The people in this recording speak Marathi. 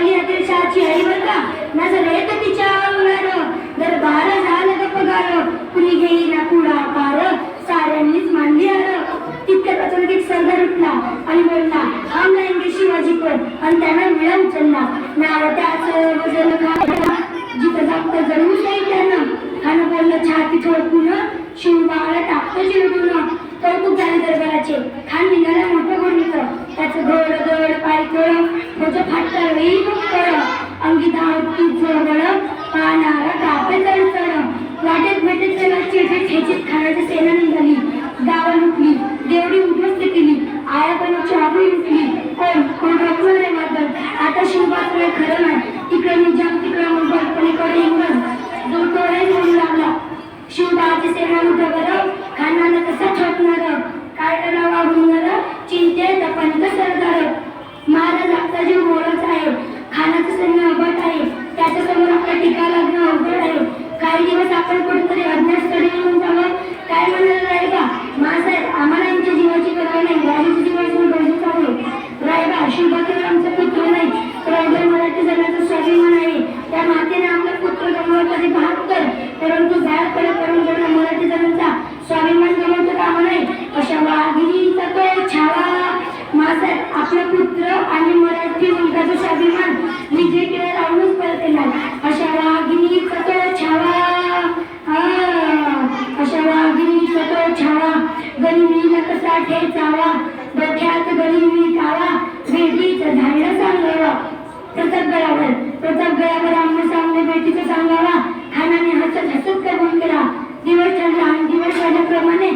माऊली अतिशाची आई बर का नजरेत तिच्या अंगार दरबार झालं ग पगार कुणी घेईना पुढाकार साऱ्यांनीच मानली हार तितक्यात अचानक एक सरदार उठला आणि बोलला हम लाएंगे शिवाजी को आणि त्यानं विळा उचलला नाव त्याचं वजन खायला जिथं जागतं जळून जाईल त्यानं खानं बोललं छाती ठोकून शिवबाळा टाकतं चिरडून कौतुक झाले दरबाराचे खान निघाला मोठं घोडणीचं त्याचं घोड दड पायकळ त्याचं फाटलं वेळी कळ अंगी धावती चळवळ पानाला कापे चढचढ वाटेत भेटेत त्याला चिरचित ठेचीत खाण्याची सेना निघाली गावा लुटली देवडी उद्ध्वस्त केली आयापणाची आबळी लुटली कोण रोखलं रे मात्र आता शिवबाचं खरं नाही तिकडे निजाम तिकडे मुघल पलीकडे इंग्रज जो टोळे म्हणू लागला शिवबाची सेना उठवर खानाला कसं ठोकणार काय करावा होणार चिंतेत पंत सरदार महाराज आपला जीव मोरच आहे खानाचं सैन्य अबट आहे त्याच्या समोर आपला टीका लागणं अवघड आहे काही दिवस आपण कुठेतरी अज्ञातस्थळी येऊन जावं काय म्हणायला रायबा मासाहेब आम्हाला यांच्या जीवाची पर्वा नाही राजाची जीवाची गरजेचं आहे रायबा शिवबाकडे आमचा पुत्र नाही तर अवघड मराठी जगाचा स्वाभिमान आहे त्या मातेने आपला पुत्र गमावला कधी 72 परंतु झाड पडत परंतु मराठी जगाचा स्वाभिमान गमावता कामा नाही अशा वाघिणीचा तो छावा मासाहेब आपला पुत्र आणि मराठी मुलगाचा स्वाभिमान विजय केला लावूनच परत येणार अशा वाघिणीचा तो छावा अशा वाघिणीचा तो छावा गनिमीला कसा ठेचावा डोक्यात गनिमी कावा भेटीचं धाडलं सांगावा प्रतापगडावर आम्ही सामने भेटीचं सांगावा खानाने हसत हसत कबूल केला दिवस ठरला आणि दिवस ठरल्याप्रमाणे